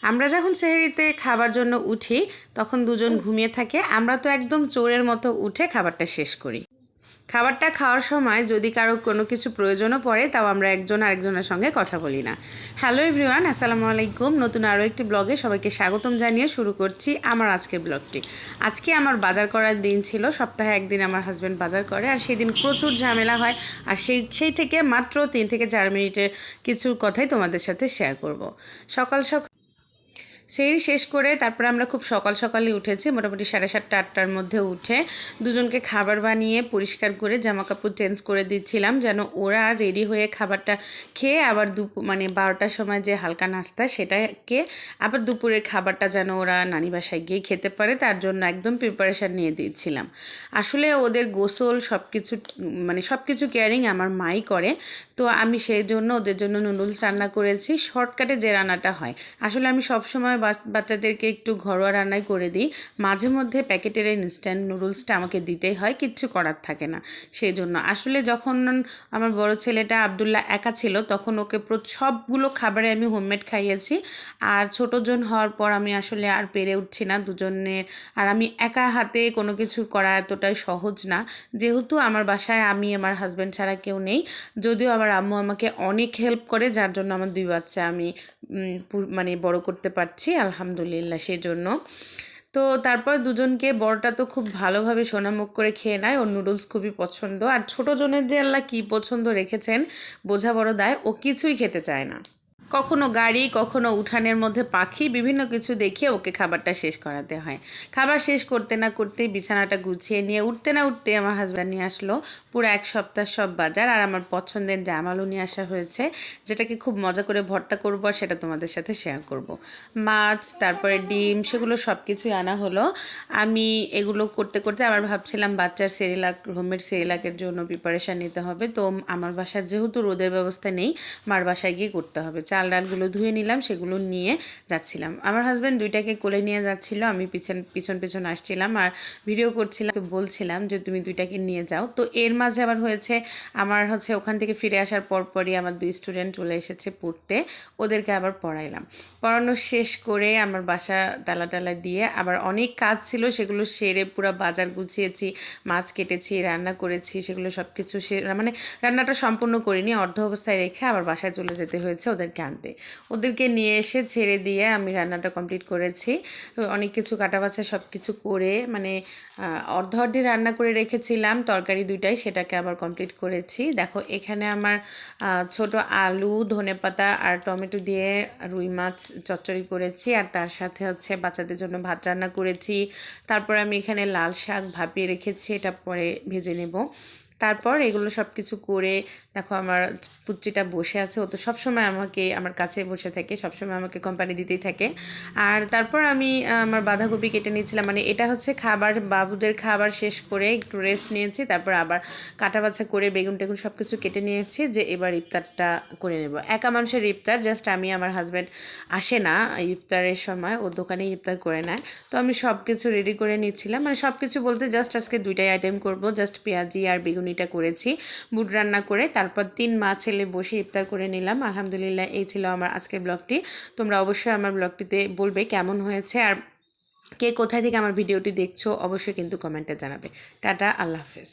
আমরা যখন সেহরিতে খাবার জন্য উঠি তখন দুজন ঘুমিয়ে থাকে, আমরা তো একদম চোরের মতো উঠে খাবারটা শেষ করি। খাবারটা খাওয়ার সময় যদি কারো কোনো কিছু প্রয়োজনও পড়ে তাও আমরা একজন আরেকজনের সঙ্গে কথা বলি না। হ্যালো এভরিওয়ান, আসসালামু আলাইকুম। নতুন আরও একটি ব্লগে সবাইকে স্বাগতম জানিয়ে শুরু করছি আমার আজকের ব্লগটি। আজকে আমার বাজার করার দিন ছিল। সপ্তাহে একদিন আমার হাজব্যান্ড বাজার করে, আর সেই দিন প্রচুর ঝামেলা হয়। আর সেই থেকে মাত্র 3 থেকে 4 মিনিটের কিছু কথাই তোমাদের সাথে শেয়ার করব। সকাল সেই শেষ করে তারপরে আমরা খুব সকাল সকালে উঠেছি, মোটামুটি 7:30 8টার মধ্যে উঠে দুজনকে খাবার বানিয়ে পরিষ্কার করে জামা কাপড় চেঞ্জ করে দিচ্ছিলাম, যেন ওরা রেডি হয়ে খাবারটা খেয়ে আবার 12টার সময় যে হালকা নাস্তা সেটাকে আবার দুপুরের খাবারটা যেন ওরা নানি বাসায় গিয়ে খেতে পারে, তার জন্য একদম প্রিপারেশান নিয়ে দিচ্ছিলাম। আসলে ওদের গোসল সব কিছু কেয়ারিং আমার মাই করে, তো আমি সেই জন্য ওদের জন্য নুডলস রান্না করেছি। শর্টকাটে যে রান্নাটা হয়, আসলে আমি সবসময় বাচ্চাদেরকে একটু ঘরোয়া রান্নাই করে দিই, মাঝে মধ্যে প্যাকেটের ইনস্ট্যান্ট নুডলসটা আমাকে দিতেই হয়, কিচ্ছু করার থাকে না। সেই জন্য আসলে যখন আমার বড় ছেলেটা আবদুল্লাহ একা ছিল তখন ওকে সবগুলো খাবারে আমি হোমমেড খাইয়েছি, আর ছোটোজন হওয়ার পর আমি আসলে আর পেরে উঠছি না দুজনের, আর আমি একা হাতে কোনো কিছু করা এতটাই সহজ না, যেহেতু আমার বাসায় আমি আমার হাজব্যান্ড ছাড়া কেউ নেই। যদিও আমার আম্মু আমাকে অনেক হেল্প করে, যার জন্য আমার 2 বাচ্চা আমি বড় করতে পারছি আলহামদুলিল্লাহ। সেই জন্য তো তারপর দুজনকে, বড়টা তো খুব ভালোভাবে সোনামুখ করে খেয়ে নেয়, ওর নুডলস খুবই পছন্দ। আর ছোটো জনের যে আল্লাহ কী পছন্দ রেখেছেন বোঝা বড় দায়, ও কিছুই খেতে চায় না। কখনো গাড়ি, কখনো উঠানের মধ্যে পাখি, বিভিন্ন কিছু দেখিয়ে ওকে খাবারটা শেষ করাতে হয়। খাবার শেষ করতে না করতেই বিছানাটা গুছিয়ে নিয়ে উঠতে না উঠতে আমার হাজব্যান্ড নিয়ে আসলো পুরো 1 সপ্তাহ সব বাজার, আর আমার পছন্দের জামালও নিয়ে আসা হয়েছে, যেটাকে খুব মজা করে ভর্তা করবো আর সেটা তোমাদের সাথে শেয়ার করব। মাছ, তারপরে ডিম, সেগুলো সব কিছুই আনা হলো। আমি এগুলো করতে করতে আবার ভাবছিলাম বাচ্চার হোমমেড সেরিলাকের জন্য প্রিপারেশান নিতে হবে। তো আমার বাসায় যেহেতু রোদের ব্যবস্থা নেই, মার বাসায় গিয়ে করতে হবে। চাল ডালগুলো ধুয়ে নিলাম, সেগুলো নিয়ে যাচ্ছিলাম। আমার হাজব্যান্ড 2টাকে কোলে নিয়ে যাচ্ছিল, আমি পিছন আসছিলাম আর ভিডিও করছিলাম, বলছিলাম যে তুমি 2টাকে নিয়ে যাও। তো এর মাঝে আবার হয়েছে আমার ওখান থেকে ফিরে আসার পরপরই আমার 2 স্টুডেন্ট চলে এসেছে পড়তে, ওদেরকে আবার পড়াইলাম। পড়ানো শেষ করে আমার বাসা টালা দিয়ে আবার অনেক কাজ ছিল, সেগুলো সেরে পুরো বাজার গুছিয়েছি, মাছ কেটেছি, রান্না করেছি, সেগুলো সব কিছু রান্নাটা সম্পূর্ণ করিনি, অর্ধ অবস্থায় রেখে আবার বাসায় চলে যেতে হয়েছে ওদেরকে আনতে। ওদেরকে নিয়ে এসে ছেড়ে দিয়ে আমি রান্নাটা কমপ্লিট করেছি। অনেক কিছু কাটা বাছা সব কিছু করে অর্ধে রান্না করে রেখেছিলাম তরকারি 2টাই, সেটাকে আবার কমপ্লিট করেছি। দেখো এখানে আমার ছোট আলু, ধনেপাতা আর টমেটো দিয়ে রুই মাছ চচ্চড়ি করেছি, আর তার সাথে বাচ্চাদের জন্য ভাত রান্না করেছি। তারপর আমি এখানে লাল শাক ভাপিয়ে রেখেছি, এটা পরে ভেজে নেব। তারপর এগুলো সব কিছু করে দেখো আমার পুচ্চিটা বসে আছে, ও তো সবসময় আমার কাছে বসে থাকে, সবসময় আমাকে কোম্পানি দিতেই থাকে। আর তারপর আমি আমার বাঁধাকপি কেটে নিয়েছিলাম, এটা বাবুদের খাবার শেষ করে একটু রেস্ট নিয়েছি, তারপর আবার কাটা বাছা করে বেগুন টেগুন সব কিছু কেটে নিয়েছি, যে এবার ইফতারটা করে নেব। একা মানুষের ইফতার, জাস্ট আমি, আমার হাজব্যান্ড আসে না ইফতারের সময়, ও দোকানে ইফতার করে নেয়। তো আমি সব কিছু রেডি করে নিচ্ছিলাম, সব কিছু বলতে জাস্ট আজকে 2টাই আইটেম করব, জাস্ট পেঁয়াজি আর বেগুনিটা করেছি বুট রান্না করে। তারপর 3 মা ছেলে বসে ইফতার করে নিলাম আলহামদুলিল্লাহ। এই ছিল আমার আজকের ব্লগটি। তোমরা অবশ্যই আমার ব্লগটিতে বলবে কেমন হয়েছে, আর কে কোথায় থেকে আমার ভিডিওটি দেখছো অবশ্যই কিন্তু কমেন্টে জানাবে। টাটা, আল্লাহ হাফেজ।